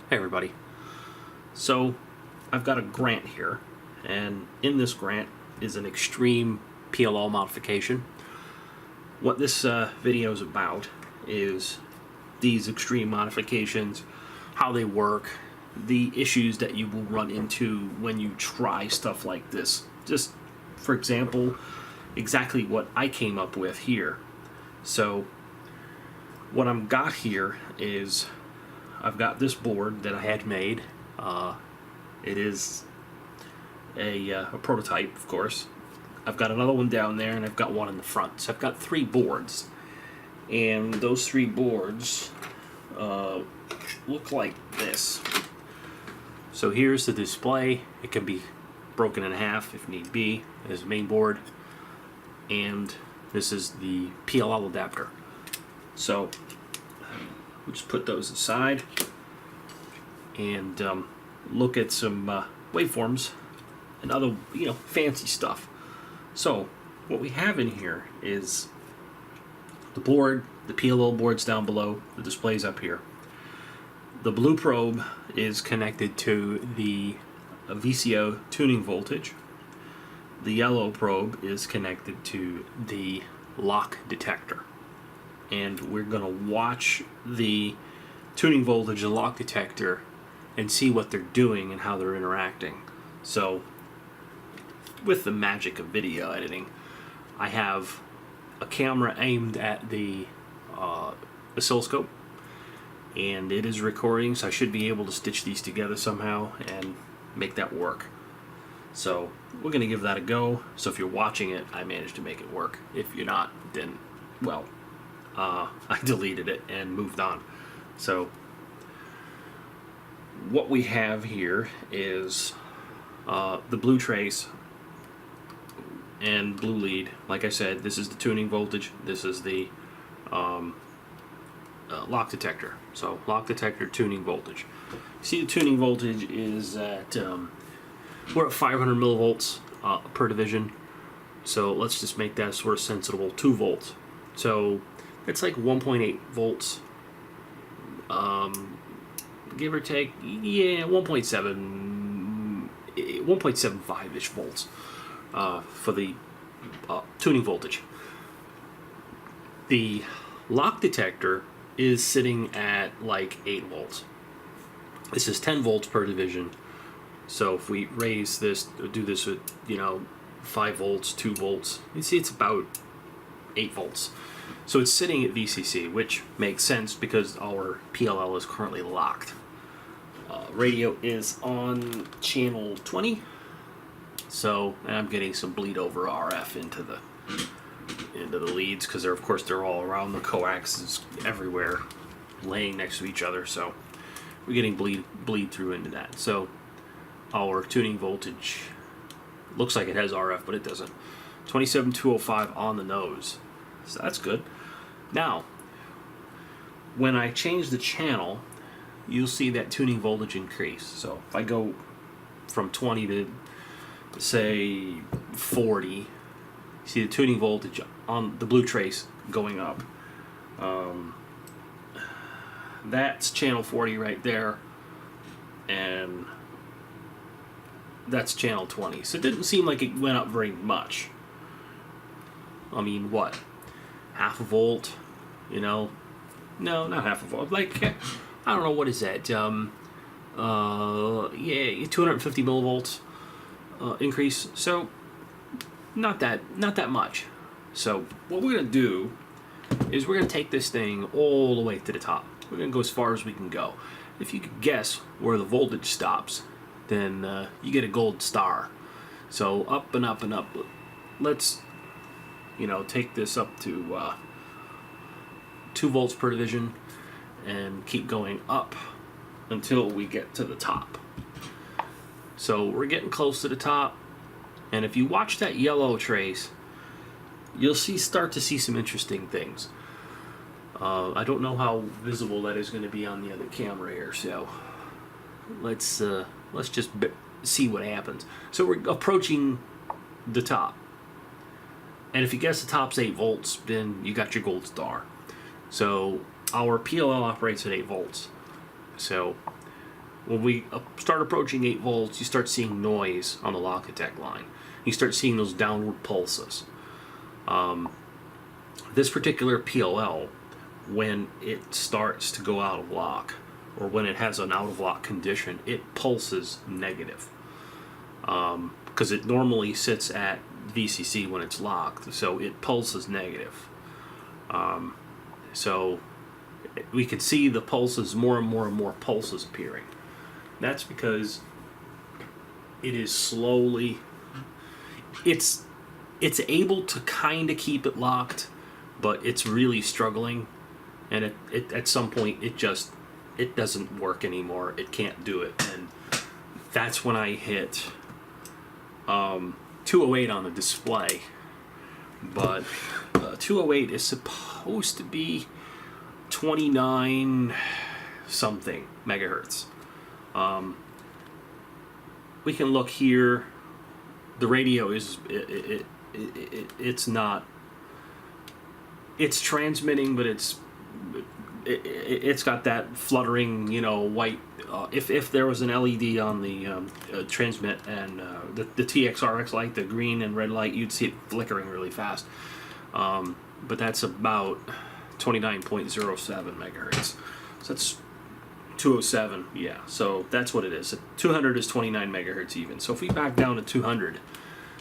Hey everybody. So I've got a grant here, and in this grant is an extreme PLL modification. What this video is about is these extreme modifications, how they work, the issues that you will run into when you try stuff like this. Just for example, exactly what I came up with here. So what I've got here is I've got this board that I had made. It is a prototype, of course. I've got another one down there, and I've got one in the front. So I've got 3 boards, and those 3 boards look like this. So here's the display. It can be broken in half if need be. There's the main board, and this is the PLL adapter. So we'll just put those aside and look at some waveforms and other, fancy stuff. So what we have in here is the board, the PLL board's down below, the display's up here. The blue probe is connected to the VCO tuning voltage. The yellow probe is connected to the lock detector. And we're going to watch the tuning voltage and lock detector and see what they're doing and how they're interacting. So, with the magic of video editing, I have a camera aimed at the oscilloscope, and it is recording, so I should be able to stitch these together somehow and make that work. So, we're going to give that a go. So if you're watching it, I managed to make it work. If you're not, then, well, I deleted it and moved on. So what we have here is the blue trace and blue lead. Like I said, this is the tuning voltage. This is the lock detector. So lock detector, tuning voltage. See, the tuning voltage is at we're at 500 millivolts per division. So let's just make that sort of sensible 2 volts. So it's like 1.8 volts, give or take, 1.75-ish volts for the tuning voltage. The lock detector is sitting at like 8 volts. This is 10 volts per division. So if we raise this, do this with, 5 volts, 2 volts, you see it's about 8 volts. So it's sitting at VCC, which makes sense because our PLL is currently locked. Radio is on channel 20, so I'm getting some bleed over RF into the leads because of course they're all around the coaxes everywhere, laying next to each other. So we're getting bleed through into that. So our tuning voltage looks like it has RF, but it doesn't. 27205 on the nose. So that's good. Now, when I change the channel, you'll see that tuning voltage increase. So if I go from 20 to, say, 40, see the tuning voltage on the blue trace going up. That's channel 40 right there, and that's channel 20. So it didn't seem like it went up very much. I mean, what? Half a volt, No, not half a volt. Like, I don't know, what is that? 250 millivolts increase. So, not that much. So, what we're gonna do is we're gonna take this thing all the way to the top. We're gonna go as far as we can go. If you could guess where the voltage stops, then you get a gold star. So up and up and up. Let's take this up to 2 volts per division and keep going up until we get to the top. So we're getting close to the top, and if you watch that yellow trace, you'll start to see some interesting things. I don't know how visible that is going to be on the other camera here, so let's just see what happens. So we're approaching the top. And if you guess the top's 8 volts, then you got your gold star. So our PLL operates at 8 volts. So when we start approaching 8 volts, you start seeing noise on the lock detect line. You start seeing those downward pulses. This particular PLL, when it starts to go out of lock, or when it has an out of lock condition, it pulses negative. Because it normally sits at VCC when it's locked, so it pulses negative. So we can see the pulses, more and more pulses appearing. That's because it is slowly, it's able to kind of keep it locked, but it's really struggling, and it at some point it doesn't work anymore. It can't do it, and that's when I hit 208 on the display. But 208 is supposed to be 29 something megahertz. We can look here. The radio is it's not. It's transmitting, but it's got that fluttering, white. If there was an LED on the transmit and the TXRX light, the green and red light, you'd see it flickering really fast. But that's about 29.07 megahertz. So that's 207, yeah. So that's what it is. 200 is 29 megahertz even. So if we back down to 200,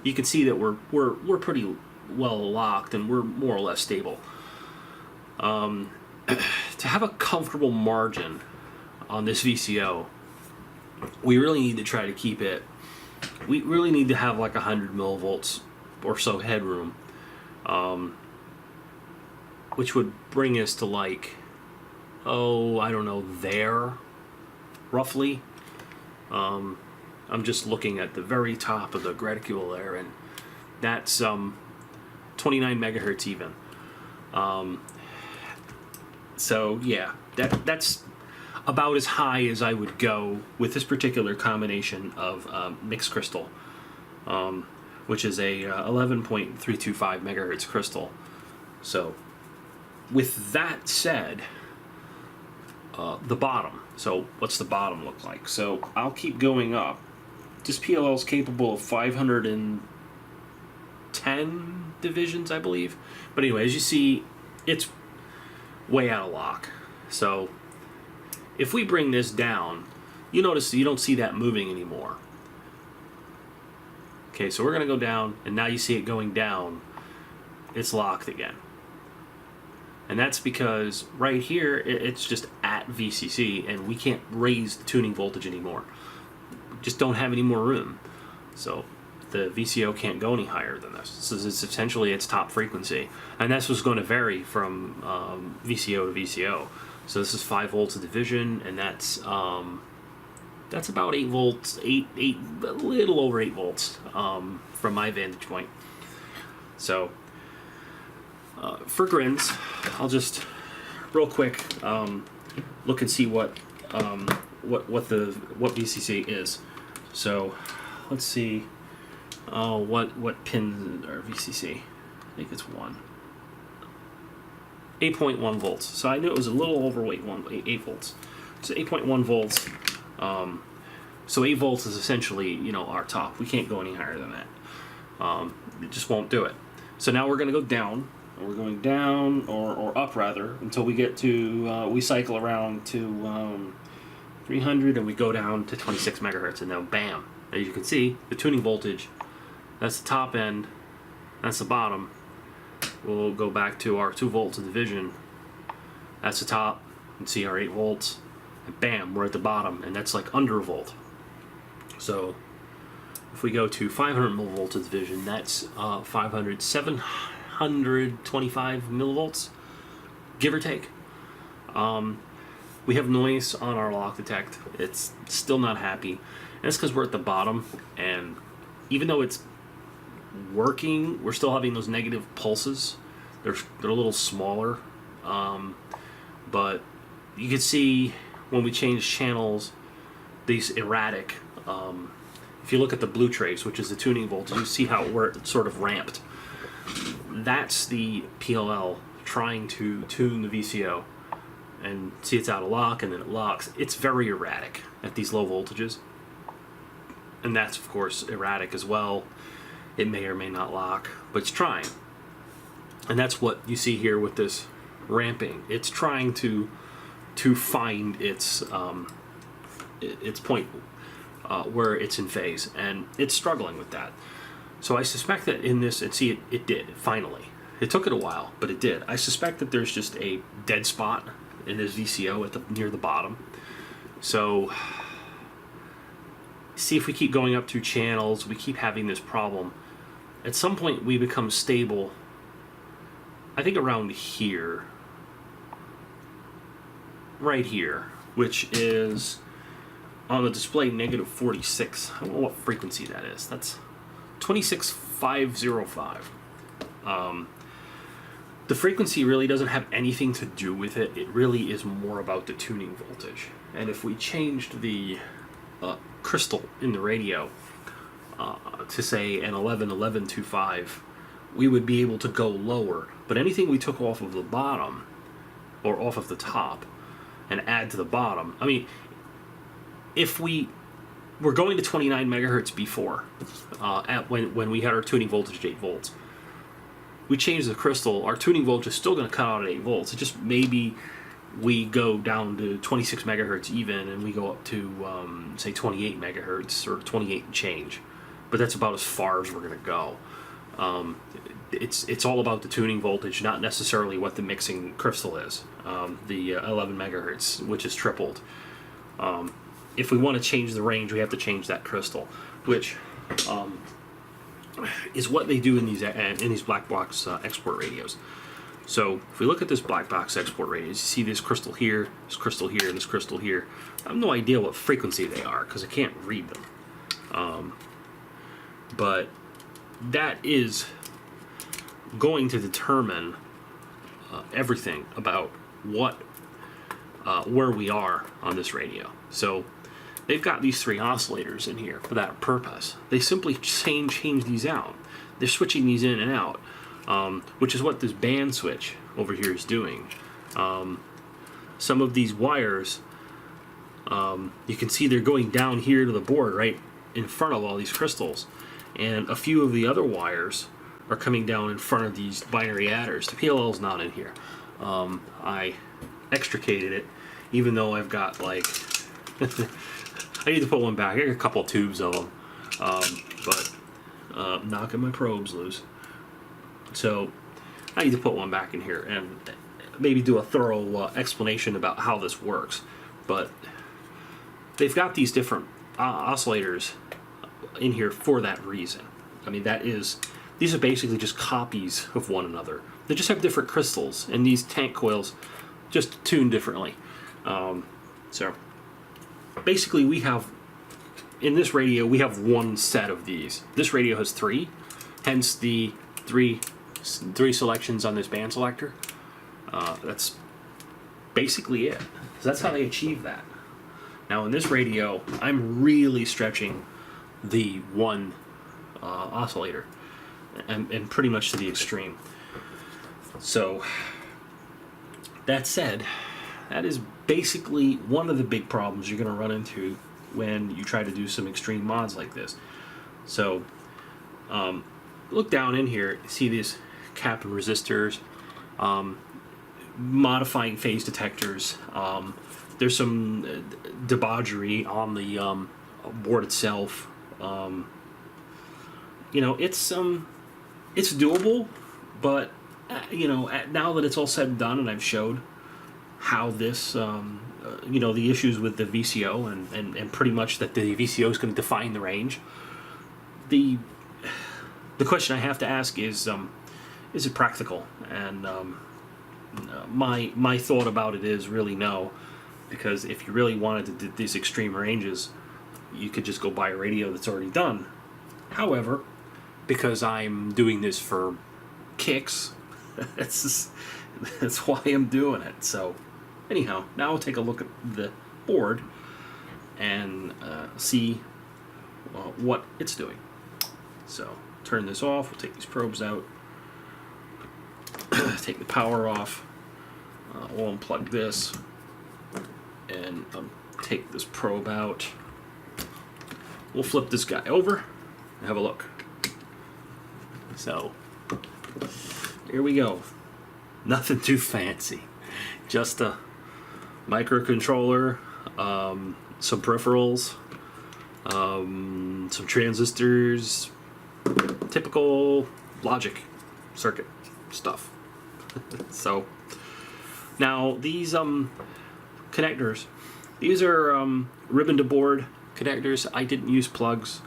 you can see that we're pretty well locked and we're more or less stable. To have a comfortable margin on this VCO, we really need to try to keep it. We really need to have like 100 millivolts or so headroom, which would bring us to like, I don't know, there, roughly. I'm just looking at the very top of the reticule there, and that's 29 megahertz even. So yeah, that's about as high as I would go with this particular combination of mixed crystal, which is a 11.325 megahertz crystal. So with that said, the bottom. So what's the bottom look like? So I'll keep going up. This PLL is capable of 510 divisions, I believe. But anyway, as you see, it's way out of lock. So if we bring this down, you notice you don't see that moving anymore. Okay, so we're going to go down, and now you see it going down. It's locked again. And that's because right here, it's just at VCC, and we can't raise the tuning voltage anymore. We just don't have any more room. So the VCO can't go any higher than this. So it's essentially its top frequency. And that's what's going to vary from VCO to VCO. So this is 5 volts of division, and that's about 8 volts, a little over 8 volts from my vantage point. So for grins, I'll just real quick look and see what VCC is. So let's see what pins are VCC. I think it's 1. 8.1 volts. So I knew it was a little over 8 volts. So 8.1 volts. So 8 volts is essentially, our top. We can't go any higher than that. It just won't do it. So now we're going to go down. We're going down, or up rather, until we get to, we cycle around to 300, and we go down to 26 megahertz, and now bam. As you can see, the tuning voltage, that's the top end, that's the bottom. We'll go back to our 2 volts of division. That's the top. You can see our 8 volts. And bam, we're at the bottom. And that's like under a volt. So if we go to 500 millivolts of division, that's 725 millivolts, give or take. We have noise on our lock detect. It's still not happy. And that's because we're at the bottom. And even though it's working, we're still having those negative pulses. They're a little smaller, but you can see when we change channels, these erratic. If you look at the blue trace, which is the tuning voltage, you see how it's sort of ramped. That's the PLL trying to tune the VCO. and see it's out of lock, and then it locks. It's very erratic at these low voltages, and that's of course erratic as well. It may or may not lock, but it's trying. And that's what you see here with this ramping. It's trying to find its point where it's in phase, and it's struggling with that. So I suspect that in this, and see, it did finally. It took it a while, but it did. I suspect that there's just a dead spot in this VCO at near the bottom. So see, if we keep going up 2 channels, we keep having this problem. At some point, we become stable. I think around here, right here, which is on the display -46. I don't know what frequency that is. That's 26505. The frequency really doesn't have anything to do with it. It really is more about the tuning voltage. And if we changed the crystal in the radio to say an 111125, we would be able to go lower. But anything we took off of the bottom or off of the top and add to the bottom, I mean, if we were going to 29 megahertz before, when we had our tuning voltage at 8 volts, we change the crystal, our tuning voltage is still going to cut out at 8 volts. It just maybe we go down to 26 megahertz even, and we go up to, say, 28 megahertz or 28 and change. But that's about as far as we're going to go. It's all about the tuning voltage, not necessarily what the mixing crystal is. The 11 megahertz, which is tripled. If we want to change the range, we have to change that crystal, which is what they do in these black box export radios. So if we look at this black box export radios, you see this crystal here, this crystal here, this crystal here. I have no idea what frequency they are because I can't read them. But that is going to determine everything about where we are on this radio. So they've got these 3 oscillators in here for that purpose. They simply change these out. They're switching these in and out, which is what this band switch over here is doing. Some of these wires, you can see they're going down here to the board right in front of all these crystals. And a few of the other wires are coming down in front of these binary adders. The PLL is not in here. I extricated it, even though I've got like I need to put one back. I got a couple of tubes of them, but knocking my probes loose. So I need to put one back in here and maybe do a thorough explanation about how this works. But they've got these different oscillators in here for that reason. I mean, these are basically just copies of one another. They just have different crystals, and these tank coils just tune differently. So basically, we have in this radio we have one set of these. This radio has 3, hence the three selections on this band selector. That's basically it. So that's how they achieve that. Now in this radio, I'm really stretching the one oscillator, and pretty much to the extreme. So that said, that is basically one of the big problems you're going to run into when you try to do some extreme mods like this. So look down in here, see these cap and resistors, modifying phase detectors. There's some debauchery on the board itself. You know, it's doable, but you know, now that it's all said and done, and I've showed how this, you know, the issues with the VCO and pretty much that the VCO is going to define the range. The question I have to ask is it practical? And my thought about it is really no, because if you really wanted to do these extreme ranges, you could just go buy a radio that's already done. However, because I'm doing this for kicks, that's why I'm doing it. So anyhow, now we'll take a look at the board and see what it's doing. So turn this off, we'll take these probes out, take the power off, we'll unplug this, and take this probe out. We'll flip this guy over and have a look. So, here we go. Nothing too fancy. Just a microcontroller, some peripherals, some transistors, typical logic circuit stuff. So, now these connectors, these are ribbon to board connectors. I didn't use plugs.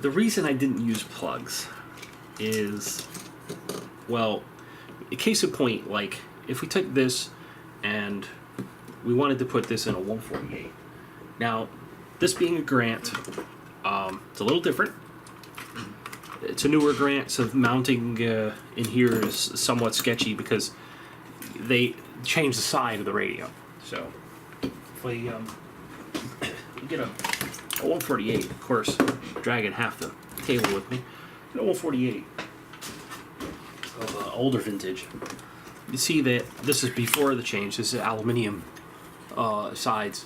The reason I didn't use plugs is, well, a case in point, like if we took this and we wanted to put this in a 148. Now, this being a grant, it's a little different. It's a newer grant, so mounting in here is somewhat sketchy because they changed the side of the radio. So, if we get a 148, of course, dragging half the table with me, get a 148 of older vintage. You see that this is before the change. This is aluminum sides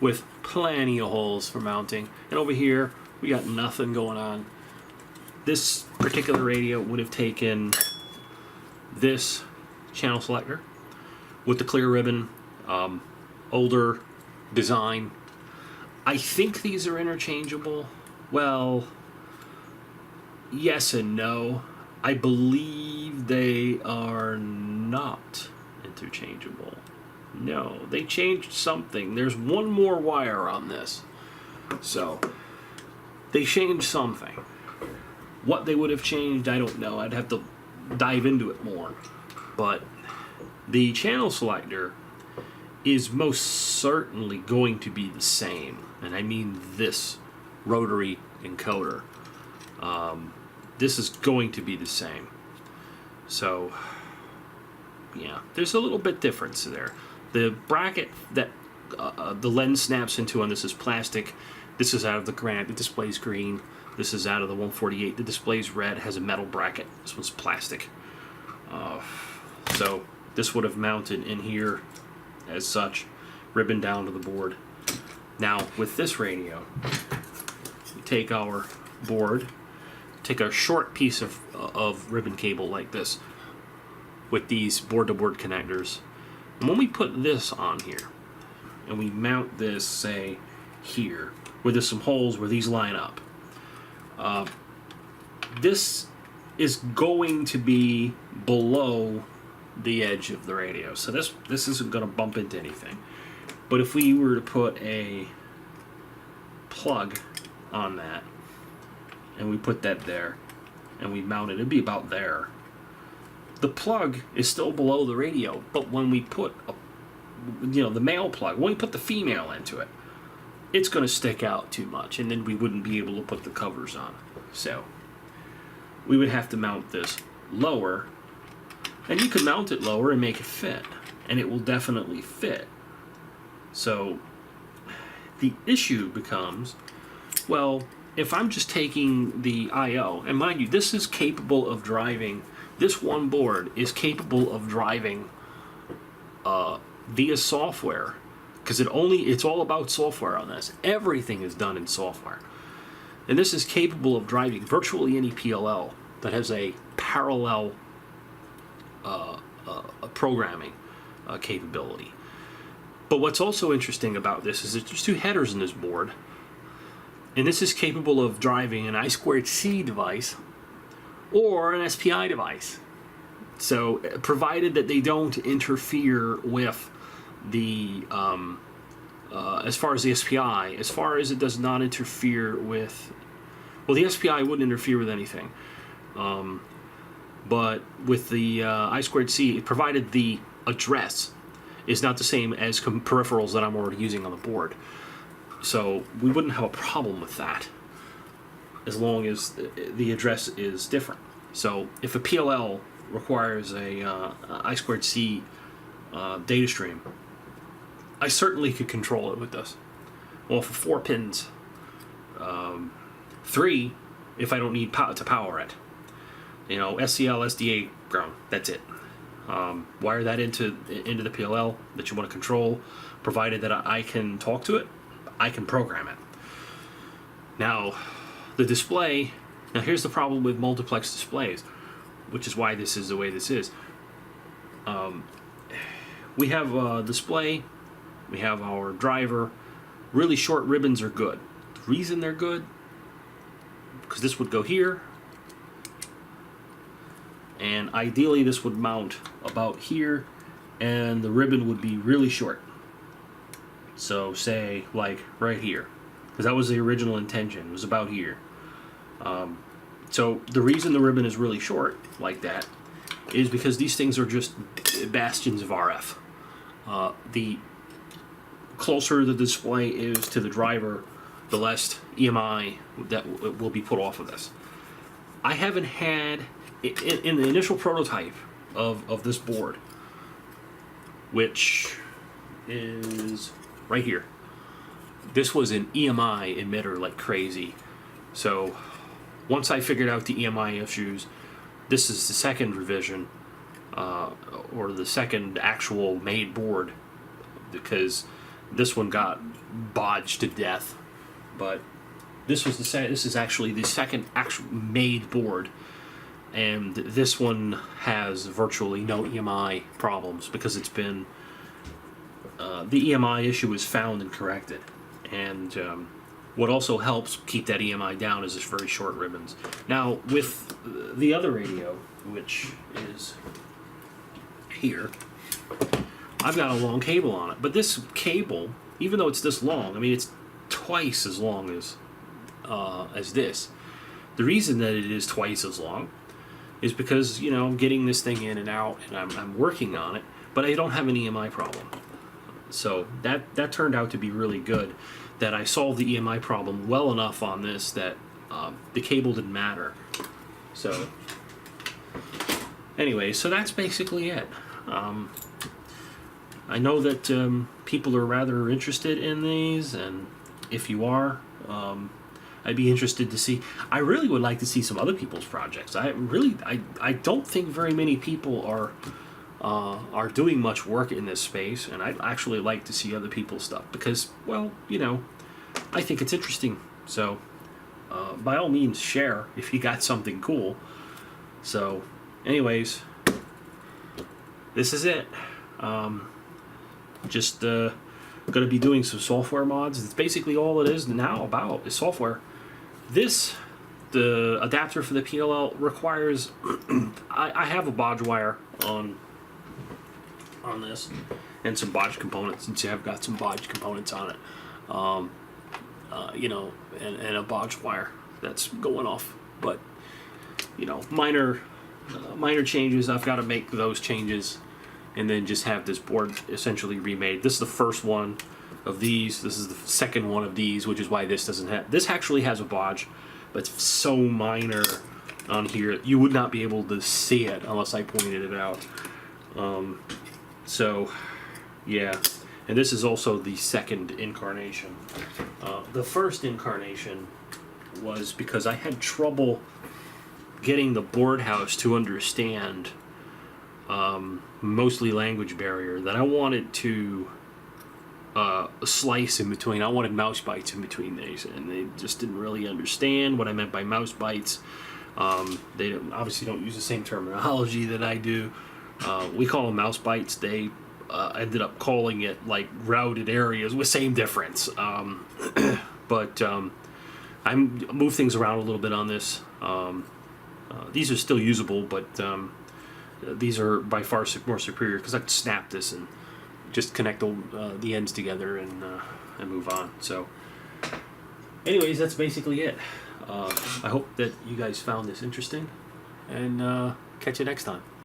with plenty of holes for mounting. And over here, we got nothing going on. This particular radio would have taken this channel selector with the clear ribbon, older design. I think these are interchangeable. Well, yes and no. I believe they are not interchangeable. No, they changed something. There's one more wire on this. So, they changed something. What they would have changed, I don't know. I'd have to dive into it more. But the channel selector is most certainly going to be the same. And I mean this rotary encoder. This is going to be the same. So, yeah, there's a little bit difference there. The bracket that the lens snaps into on this is plastic. This is out of the grant. It displays green. This is out of the 148. The display's red. Has a metal bracket. This one's plastic. So this would have mounted in here as such, ribbon down to the board. Now with this radio, we take our board, take a short piece of ribbon cable like this with these board-to-board connectors. And when we put this on here, and we mount this, say, here, where there's some holes where these line up, this is going to be below the edge of the radio. So this isn't going to bump into anything. But if we were to put a plug on that, and we put that there, and we mount it, it'd be about there. The plug is still below the radio, but when we put the male plug, when we put the female into it, it's going to stick out too much, and then we wouldn't be able to put the covers on. So we would have to mount this lower, and you can mount it lower and make it fit, and it will definitely fit. So the issue becomes, well, if I'm just taking the I/O, and mind you, this is capable of driving. This one board is capable of driving via software, because it's all about software on this. Everything is done in software, and this is capable of driving virtually any PLL that has a parallel programming capability. But what's also interesting about this is that there's two headers in this board, and this is capable of driving an I2C device or an SPI device. So, provided that they don't interfere with the, as far as the SPI, as far as it does not interfere with, well, the SPI wouldn't interfere with anything. But with the I2C, provided the address is not the same as peripherals that I'm already using on the board. So, we wouldn't have a problem with that, as long as the address is different. So if a PLL requires a I2C data stream, I certainly could control it with this. Well, for 4 pins, 3 if I don't need to power it. SCL, SDA, ground. That's it. Wire that into the PLL that you want to control provided that I can talk to it, I can program it. Now, the display, now here's the problem with multiplex displays, which is why this is the way this is. We have a display, we have our driver. Really short ribbons are good. The reason they're good, because this would go here, and ideally this would mount about here, and the ribbon would be really short. So say like right here, because that was the original intention, it was about here. So the reason the ribbon is really short like that is because these things are just bastions of RF. The closer the display is to the driver, the less EMI that will be put off of this. I haven't had, in the initial prototype of this board, which is right here, this was an EMI emitter like crazy. So once I figured out the EMI issues, this is the second revision, or the second actual made board, because this one got bodged to death. But this is actually the second actual made board, and this one has virtually no EMI problems because it's been the EMI issue was found and corrected. And what also helps keep that EMI down is this very short ribbons. Now with the other radio, which is here, I've got a long cable on it, but this cable, even though it's this long, I mean it's twice as long as this. The reason that it is twice as long is because, you know, I'm getting this thing in and out, and I'm working on it, but I don't have an EMI problem. So that turned out to be really good, that I solved the EMI problem well enough on this that the cable didn't matter. So anyway, so that's basically it. I know that people are rather interested in these, and if you are, I'd be interested to see. I really would like to see some other people's projects. I don't think very many people are doing much work in this space, and I'd actually like to see other people's stuff because, well, you know, I think it's interesting. So by all means, share if you got something cool. So anyways, this is it. Just going to be doing some software mods. It's basically all it is now about is software. The adapter for the PLL requires I have a bodge wire on this and some bodge components, since I've got some bodge components on it, you know, and a bodge wire that's going off. But you know, minor changes. I've got to make those changes and then just have this board essentially remade. This is the first one of these. This is the second one of these, which is why this doesn't have. This actually has a bodge, but it's so minor on here you would not be able to see it unless I pointed it out. So yeah, and this is also the second incarnation. The first incarnation was because I had trouble getting the board house to understand mostly language barrier, that I wanted to slice in between. I wanted mouse bites in between these, and they just didn't really understand what I meant by mouse bites. They obviously don't use the same terminology that I do. We call them mouse bites. They ended up calling it like routed areas with same difference. But I moved things around a little bit on this. These are still usable, but these are by far more superior because I can snap this and just connect the ends together and move on. So anyways, that's basically it. I hope that you guys found this interesting, and catch you next time.